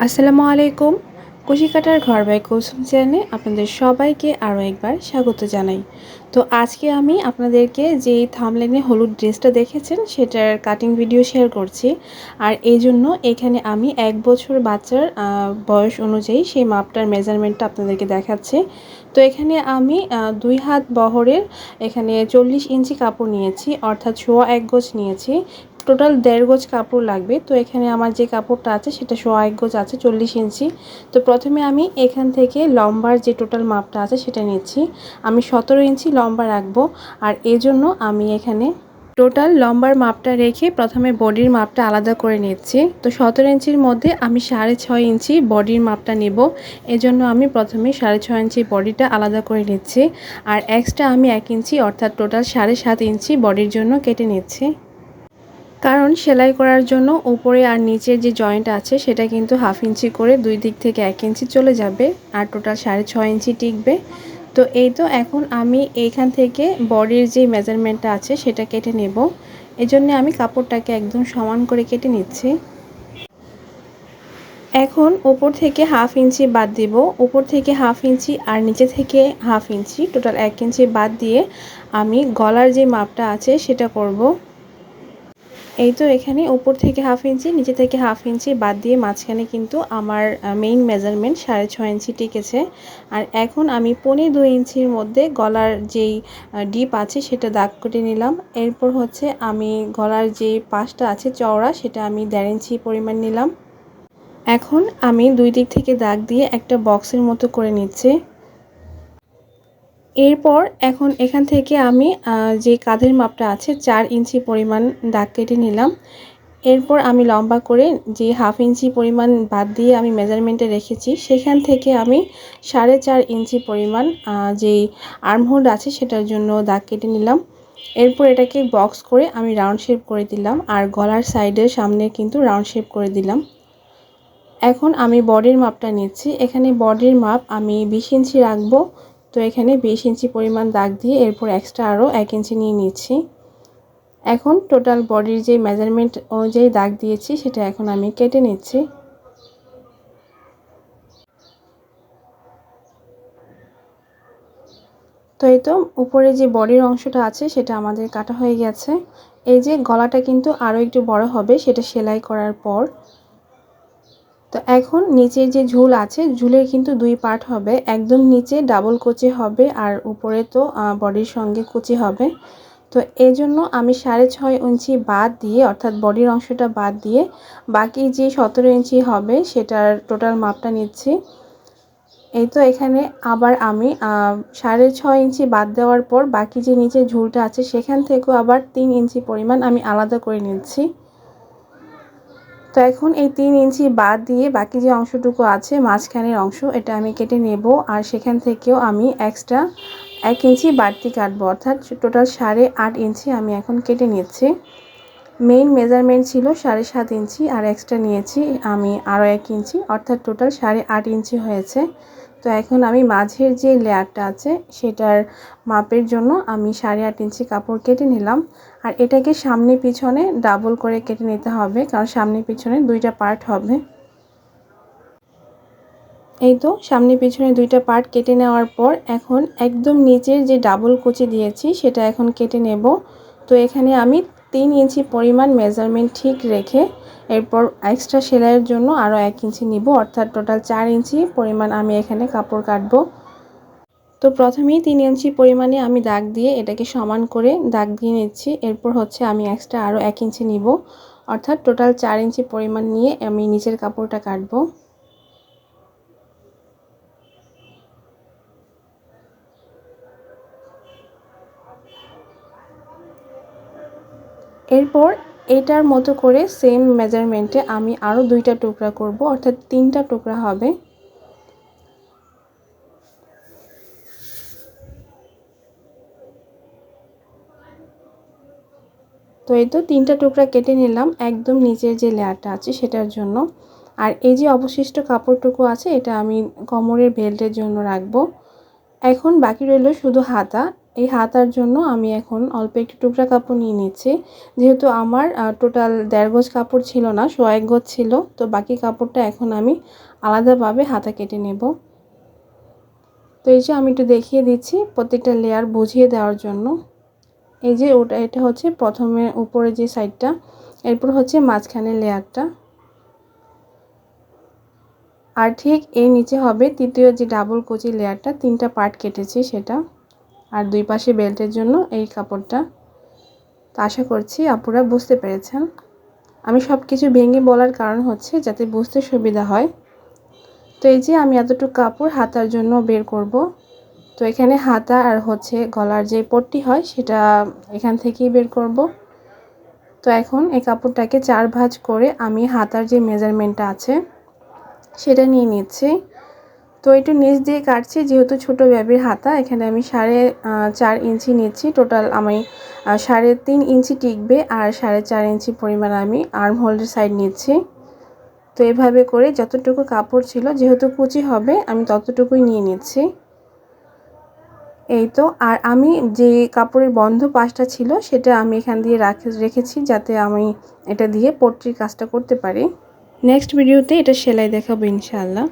আসসালামু আলাইকুম। কুশি কাটার ঘর বাই কুসুম চ্যানেলে আপনাদের সবাইকে আরও একবার স্বাগত জানাই। তো আজকে আমি আপনাদেরকে যেই থাম্বনেইলে হলুদ ড্রেসটা দেখেছেন সেটার কাটিং ভিডিও শেয়ার করছি। আর এই জন্য এখানে আমি 1 বছর বাচ্চার বয়স অনুযায়ী সেই মাপটার মেজারমেন্টটা আপনাদেরকে দেখাচ্ছি। তো এখানে আমি 2 হাত বহরের এখানে 40 ইঞ্চি কাপড় নিয়েছি, অর্থাৎ 1.25 গজ নিয়েছি। টোটাল 1.5 গজ কাপড় লাগবে। তো এখানে আমার যে কাপড়টা আছে সেটা 1.25 গজ আছে, 40 ইঞ্চি। তো প্রথমে আমি এখান থেকে লম্বার যে টোটাল মাপটা আছে সেটা নিচ্ছি। আমি 17 ইঞ্চি লম্বা রাখবো। আর এই জন্য আমি এখানে টোটাল লম্বার মাপটা রেখে প্রথমে বডির মাপটা আলাদা করে নিচ্ছি। তো 17 ইঞ্চির মধ্যে আমি 6.5 ইঞ্চি বডির মাপটা নেব। এজন্য আমি প্রথমে 6.5 ইঞ্চি বডিটা আলাদা করে নিচ্ছি। আর এক্সট্রা আমি 1 ইঞ্চি অর্থাৎ টোটাল 7.5 ইঞ্চি বডির জন্য কেটে নিচ্ছি। কারণ সেলাই করার জন্য উপরে আর নিচের যে জয়েন্ট আছে সেটা কিন্তু 1/2 ইঞ্চি করে দুই দিক থেকে 1 ইঞ্চি চলে যাবে, আর টোটাল 6.5 ইঞ্চি টিকবে। তো এই তো এখন আমি এইখান থেকে বডির যে মেজারমেন্টটা আছে সেটা কেটে নেব। এজন্য আমি কাপড়টাকে একদম সমান করে কেটে নিচ্ছি। এখন উপর থেকে 1/2 ইঞ্চি বাদ দিব। উপর থেকে 1/2 ইঞ্চি আর নিচে থেকে 1/2 ইঞ্চি, টোটাল 1 ইঞ্চি বাদ দিয়ে আমি গলার যে মাপটা আছে সেটা করব। এই তো এখানে উপর থেকে 1/2 ইঞ্চি, নিচে থেকে 1/2 ইঞ্চি বাদ দিয়ে মাঝখানে কিন্তু আমার মেইন মেজারমেন্ট 6.5 ইঞ্চি টিকেছে। আর এখন আমি 1.25 ইঞ্চির মধ্যে গলার যেই ডিপ আছে সেটা দাগ কেটে নিলাম। এরপর হচ্ছে আমি গলার যে পাশটা আছে চওড়া সেটা আমি 1.5 ইঞ্চি পরিমাণ নিলাম। এখন আমি দুই দিক থেকে দাগ দিয়ে একটা বক্সের মতো করে নিচ্ছি। এরপর এখন এখান থেকে আমি যে কাঁধের মাপটা আছে 4 ইঞ্চি পরিমাণ দাগ কেটে নিলাম। এরপর আমি লম্বা করে যে 1/2 ইঞ্চি পরিমাণ বাদ দিয়ে আমি মেজারমেন্টে রেখেছি সেখান থেকে আমি 4.5 ইঞ্চি পরিমাণ যেই আর্মহোল আছে সেটার জন্য দাগ কেটে নিলাম। এরপর এটাকে বক্স করে আমি রাউন্ড শেপ করে দিলাম, আর গলার সাইডের সামনে কিন্তু রাউন্ড শেপ করে দিলাম। এখন আমি বডির মাপটা নিচ্ছি। এখানে বডির মাপ আমি 20 ইঞ্চি রাখবো। তো এখানে 20 ইঞ্চি পরিমাণ দাগ দিয়ে এরপর এক্সট্রা আরও 1 ইঞ্চি নিয়ে নিচ্ছি। এখন টোটাল বডির যে মেজারমেন্ট অনুযায়ী দাগ দিয়েছি সেটা এখন আমি কেটে নিচ্ছি। তো এই তো উপরে যে বডির অংশটা আছে সেটা আমাদের কাটা হয়ে গেছে। এই যে গলাটা কিন্তু আরও একটু বড় হবে সেটা সেলাই করার পর। তো এখন নিচের যে ঝুল আছে ঝুলের কিন্তু 2 পার্ট হবে, একদম নিচে ডাবল কুচি হবে আর উপরে তো বডির সঙ্গে কুচি হবে। তো এই জন্য আমি 6.5 ইঞ্চি বাদ দিয়ে অর্থাৎ বডির অংশটা বাদ দিয়ে বাকি যে 17 ইঞ্চি হবে সেটার টোটাল মাপটা নিচ্ছি। এই তো এখানে আবার আমি 6.5 ইঞ্চি বাদ দেওয়ার পর বাকি যে নিচে ঝুলটা আছে সেখান থেকেও আবার 3 ইঞ্চি পরিমাণ আমি আলাদা করে নিচ্ছি। তো এখন এই 3 ইঞ্চি বাদ দিয়ে বাকি যে অংশটুকু আছে মাঝখানের অংশ এটা আমি কেটে নেব, আর সেখান থেকেও আমি এক্সট্রা 1 ইঞ্চি বাড়তি কাটবো, অর্থাৎ টোটাল 8.5 ইঞ্চি আমি এখন কেটে নিচ্ছি। মেইন মেজারমেন্ট ছিল 7.5 ইঞ্চি আর এক্সট্রা নিয়েছি আমি আরও 1 ইঞ্চি, অর্থাৎ টোটাল 8.5 ইঞ্চি হয়েছে। তো এখন আমি মাঝের যে লেয়ারটা আছে সেটার মাপের জন্য আমি 8.5 ইঞ্চি কাপড় কেটে নিলাম। আর এটাকে সামনে পিছনে ডাবল করে কেটে নিতে হবে, কারণ সামনে পিছনে দুইটা পার্ট হবে। এই তো সামনে পিছনে দুইটা পার্ট কেটে নেওয়ার পর এখন একদম নিচের যে ডাবল কুচি দিয়েছি সেটা এখন কেটে নেব। তো এখানে আমি 3 ইঞ্চি পরিমাণ মেজারমেন্ট ঠিক রেখে এরপর এক্সট্রা সেলাইয়ের জন্য আরও 1 ইঞ্চি নিব, অর্থাৎ টোটাল 4 ইঞ্চি পরিমাণ আমি এখানে কাপড় কাটবো। তো প্রথমেই 3 ইঞ্চি পরিমাণে আমি দাগ দিয়ে এটাকে সমান করে দাগ দিয়ে নিচ্ছি। এরপর হচ্ছে আমি এক্সট্রা আরও 1 ইঞ্চি নিব, অর্থাৎ টোটাল 4 ইঞ্চি পরিমাণ নিয়ে আমি নিচের কাপড়টা কাটবো। এরপর এটার মতো করে সেম মেজারমেন্টে আমি আরও 2টা টুকরা করব, অর্থাৎ 3টা টুকরা হবে। তো এই তো 3টা টুকরা কেটে নিলাম একদম নিচের যে লেয়ারটা আছে সেটার জন্য। আর এই যে অবশিষ্ট কাপড়টুকু আছে এটা আমি কোমরের বেল্টের জন্য রাখবো। এখন বাকি রইল শুধু হাতা। এই হাতার জন্য আমি এখন অল্প একটু টুকরা কাপড় নিয়ে নিচ্ছি। যেহেতু আমার টোটাল 1.5 গজ কাপড় ছিল না, 1.25 গজ ছিল, তো বাকি কাপড়টা এখন আমি আলাদাভাবে হাতা কেটে নেব। তো এই যে আমি একটু দেখিয়ে দিচ্ছি প্রত্যেকটা লেয়ার বুঝিয়ে দেওয়ার জন্য। এই যে এটা হচ্ছে প্রথমে উপরে যে সাইডটা, এরপর হচ্ছে মাঝখানের লেয়ারটা, আর ঠিক এই নিচে হবে তৃতীয় যে ডাবল কুচি লেয়ারটা, 3টা পার্ট কেটেছি সেটা, আর দুই পাশে বেল্টের জন্য এই কাপড়টা। তো আশা করছি আপুরা বুঝতে পেরেছেন। আমি সব কিছু ভেঙে বলার কারণ হচ্ছে যাতে বুঝতে সুবিধা হয়। তো এই যে আমি এতটুকু কাপড় হাতার জন্য বের করব। তো এখানে হাতা আর হচ্ছে গলার যে পট্টি হয় সেটা এখান থেকেই বের করব। তো এখন এই কাপড়টাকে 4 ভাঁজ করে আমি হাতার যে মেজারমেন্টটা আছে সেটা নিয়ে নিচ্ছি। তো একটু নিচ দিয়ে কাটছি, যেহেতু ছোট বেবির হাতা, এখানে আমি 4.5 ইঞ্চি নিচ্ছি। টোটাল আমি 3.5 ইঞ্চি টিকবে, আর 4.5 ইঞ্চি পরিমাণ আমি আর্ম হোলের সাইড নিচ্ছি। তো এভাবে করে যতটুকু কাপড় ছিল, যেহেতু কুচি হবে, আমি ততটুকুই নিয়ে নিচ্ছি। এই তো, আর আমি যে কাপড়ের বন্ধ পাশটা ছিল সেটা আমি এখান দিয়ে রেখেছি, যাতে আমি এটা দিয়ে পট্টির কাজটা করতে পারি। নেক্সট ভিডিওতে এটা সেলাই দেখাবো ইনশাআল্লাহ।